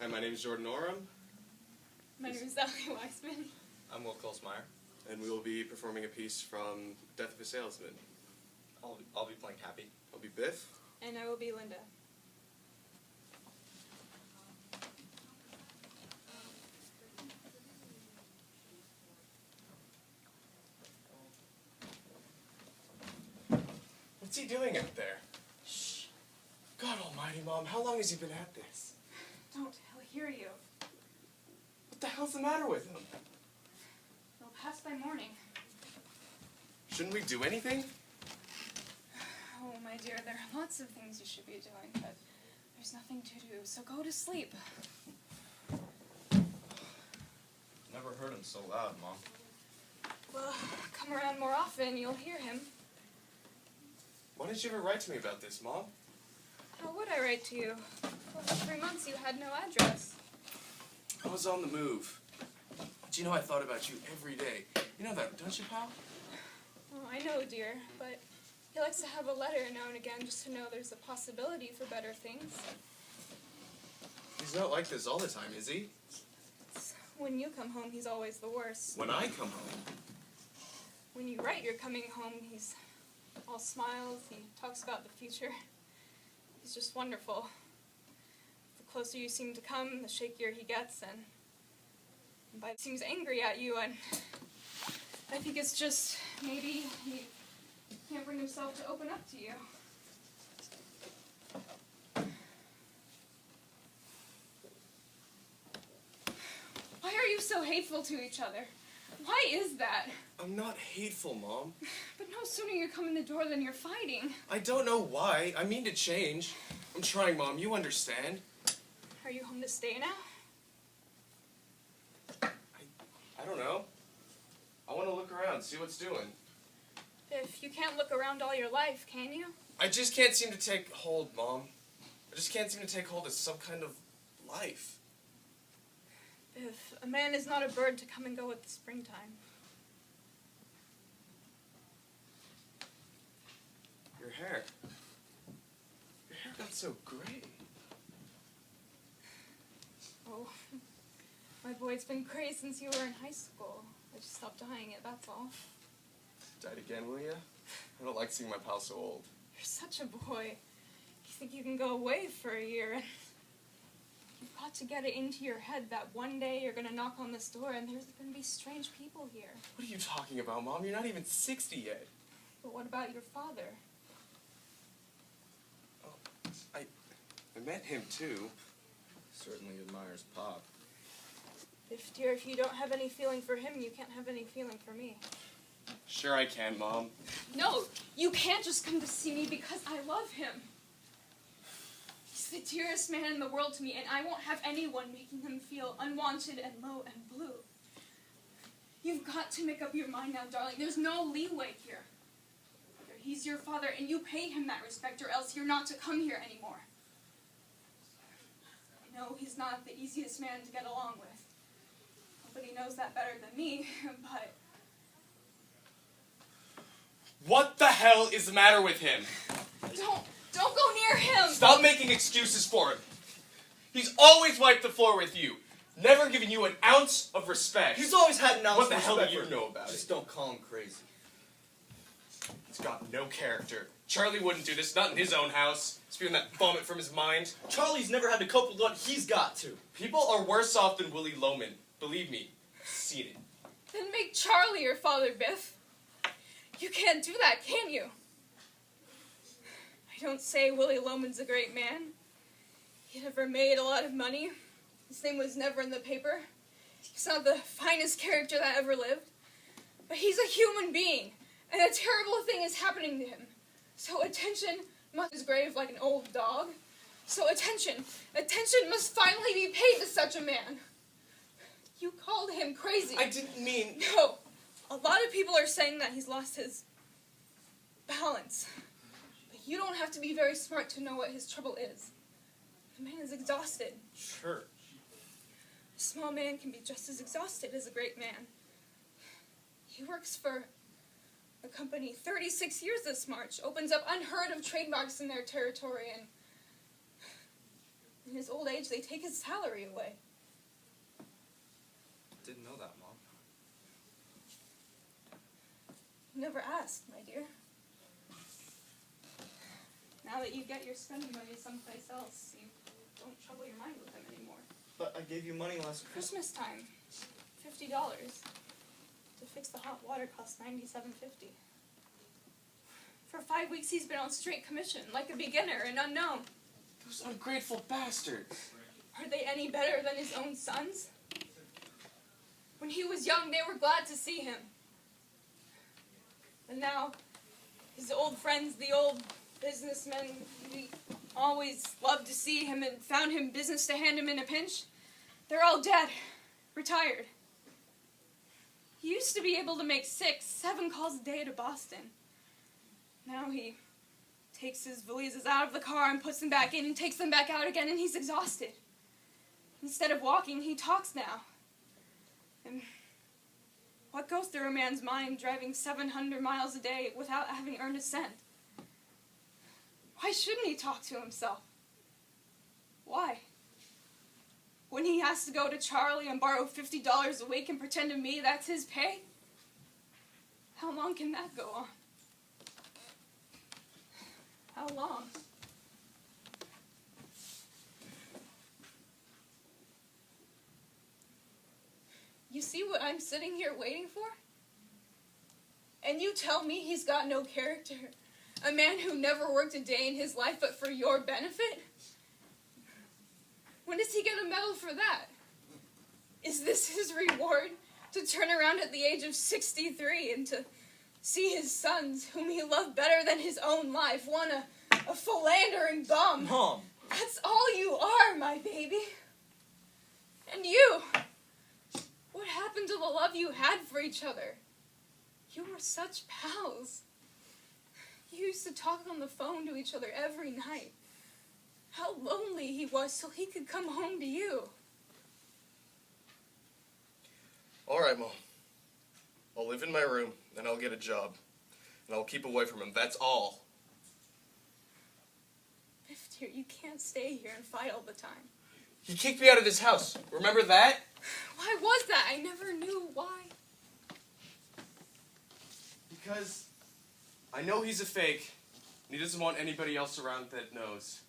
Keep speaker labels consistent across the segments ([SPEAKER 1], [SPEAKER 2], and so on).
[SPEAKER 1] Hi, my name is Jordan Oram.
[SPEAKER 2] My name is Ellie Weissman.
[SPEAKER 3] I'm Will Colsmeyer.
[SPEAKER 1] And we will be performing a piece from Death of a Salesman.
[SPEAKER 3] I'll be playing Happy.
[SPEAKER 1] I'll be Biff.
[SPEAKER 2] And I will be Linda.
[SPEAKER 1] What's he doing out there? Shh. God almighty, Mom, how long has he been at this?
[SPEAKER 2] Don't, he'll hear you.
[SPEAKER 1] What the hell's the matter with him?
[SPEAKER 2] He'll pass by morning.
[SPEAKER 1] Shouldn't we do anything?
[SPEAKER 2] Oh, my dear, there are lots of things you should be doing, but there's nothing to do, so go to sleep.
[SPEAKER 3] Never heard him so loud, Mom.
[SPEAKER 2] Well, come around more often, you'll hear him.
[SPEAKER 1] Why didn't you ever write to me about this, Mom?
[SPEAKER 2] How would I write to you? For 3 months you had no address.
[SPEAKER 1] I was on the move. But you know I thought about you every day. You know that, don't you, pal?
[SPEAKER 2] Oh, I know, dear, but he likes to have a letter now and again just to know there's a possibility for better things.
[SPEAKER 1] He's not like this all the time, is he?
[SPEAKER 2] When you come home, he's always the worst.
[SPEAKER 1] When I come home.
[SPEAKER 2] When you write you're coming home, he's all smiles, he talks about the future. He's just wonderful. The closer you seem to come, the shakier he gets, and he seems angry at you, and I think it's just maybe he can't bring himself to open up to you. Why are you so hateful to each other? Why is that?
[SPEAKER 1] I'm not hateful, Mom.
[SPEAKER 2] But no sooner you come in the door than you're fighting.
[SPEAKER 1] I don't know why. I mean to change. I'm trying, Mom. You understand.
[SPEAKER 2] Are you home to stay now?
[SPEAKER 1] I don't know. I want to look around, see what's doing.
[SPEAKER 2] If you can't look around all your life, can you?
[SPEAKER 1] I just can't seem to take hold, Mom. I just can't seem to take hold of some kind of life.
[SPEAKER 2] If a man is not a bird to come and go with the springtime.
[SPEAKER 1] Your hair. Your hair got so gray.
[SPEAKER 2] Oh, my boy, it's been gray since you were in high school. I just stopped dyeing it, that's all.
[SPEAKER 1] Dyed again, will ya? I don't like seeing my pal so old.
[SPEAKER 2] You're such a boy. You think you can go away for a year, and you've got to get it into your head that one day you're going to knock on this door and there's going to be strange people here.
[SPEAKER 1] What are you talking about, Mom? You're not even 60 yet.
[SPEAKER 2] But what about your father?
[SPEAKER 1] Oh, I met him, too.
[SPEAKER 3] Certainly admires Pop.
[SPEAKER 2] Dear, if you don't have any feeling for him, you can't have any feeling for me.
[SPEAKER 1] Sure I can, Mom.
[SPEAKER 2] No, you can't just come to see me because I love him. He's the dearest man in the world to me, and I won't have anyone making him feel unwanted and low and blue. You've got to make up your mind now, darling. There's no leeway here. He's your father, and you pay him that respect, or else you're not to come here anymore. I know he's not the easiest man to get along with. Nobody knows that better than me, but...
[SPEAKER 1] What the hell is the matter with him?
[SPEAKER 2] Don't go near him!
[SPEAKER 1] Stop making excuses for him. He's always wiped the floor with you. Never given you an ounce of respect.
[SPEAKER 3] He's always had an ounce
[SPEAKER 1] What the
[SPEAKER 3] of
[SPEAKER 1] hell do
[SPEAKER 3] respect
[SPEAKER 1] you
[SPEAKER 3] for-
[SPEAKER 1] know about
[SPEAKER 3] Just
[SPEAKER 1] it?
[SPEAKER 3] don't call him crazy.
[SPEAKER 1] He's got no character. Charlie wouldn't do this, not in his own house. Spewing that vomit from his mind.
[SPEAKER 3] Charlie's never had to cope with what he's got to.
[SPEAKER 1] People are worse off than Willie Loman. Believe me. I've seen it.
[SPEAKER 2] Then make Charlie your father, Biff. You can't do that, can you? I don't say Willie Loman's a great man. He never made a lot of money. His name was never in the paper. He's not the finest character that ever lived. But he's a human being, and a terrible thing is happening to him. So attention must his grave like an old dog. So attention must finally be paid to such a man. You called him crazy.
[SPEAKER 1] I didn't mean...
[SPEAKER 2] No. A lot of people are saying that he's lost his balance. But you don't have to be very smart to know what his trouble is. The man is exhausted.
[SPEAKER 1] Sure.
[SPEAKER 2] A small man can be just as exhausted as a great man. He works for a company 36 years this March, opens up unheard of trademarks in their territory, and In his old age, they take his salary away.
[SPEAKER 1] Didn't know that, Mom.
[SPEAKER 2] You never asked, my dear. Now that you get your spending money someplace else, you don't trouble your mind with him anymore.
[SPEAKER 3] But I gave you money last
[SPEAKER 2] Christmas time, $50. To fix the hot water cost $97.50. For 5 weeks he's been on straight commission, like a beginner and unknown.
[SPEAKER 1] Those ungrateful bastards.
[SPEAKER 2] Are they any better than his own sons? When he was young, they were glad to see him. And now, his old friends, the old businessmen, we always loved to see him and found him business to hand him in a pinch. They're all dead, retired. He used to be able to make 6, 7 calls a day to Boston. Now he takes his valises out of the car and puts them back in and takes them back out again, and he's exhausted. Instead of walking, he talks now. And what goes through a man's mind driving 700 miles a day without having earned a cent? Why shouldn't he talk to himself? Why? When he has to go to Charlie and borrow $50 a week and pretend to me that's his pay? How long can that go on? How long? You see what I'm sitting here waiting for? And you tell me he's got no character? A man who never worked a day in his life but for your benefit? When does he get a medal for that? Is this his reward? To turn around at the age of 63 and to see his sons, whom he loved better than his own life, one a philandering bum?
[SPEAKER 3] Mom!
[SPEAKER 2] That's all you are, my baby. And you. What happened to the love you had for each other? You were such pals. You used to talk on the phone to each other every night. How lonely he was so he could come home to you.
[SPEAKER 1] All right, Mom. I'll live in my room, and I'll get a job. And I'll keep away from him. That's all.
[SPEAKER 2] Biff, dear, you can't stay here and fight all the time.
[SPEAKER 1] He kicked me out of this house. Remember that?
[SPEAKER 2] Why was that? I never knew why.
[SPEAKER 1] Because I know he's a fake, and he doesn't want anybody else around that knows.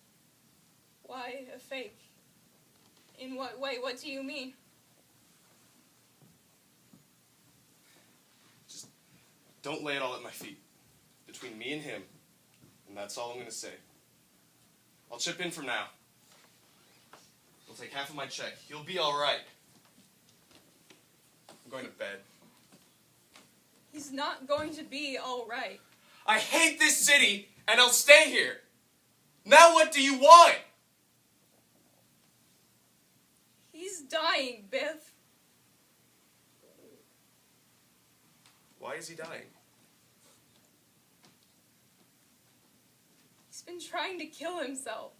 [SPEAKER 2] Why a fake? In what way? What do you mean?
[SPEAKER 1] Just don't lay it all at my feet. Between me and him. And that's all I'm going to say. I'll chip in from now. He'll take half of my check. He'll be all right. I'm going to bed.
[SPEAKER 2] He's not going to be all right.
[SPEAKER 1] I hate this city, and I'll stay here. Now what do you want?
[SPEAKER 2] He's dying, Biff.
[SPEAKER 1] Why is he dying?
[SPEAKER 2] He's been trying to kill himself.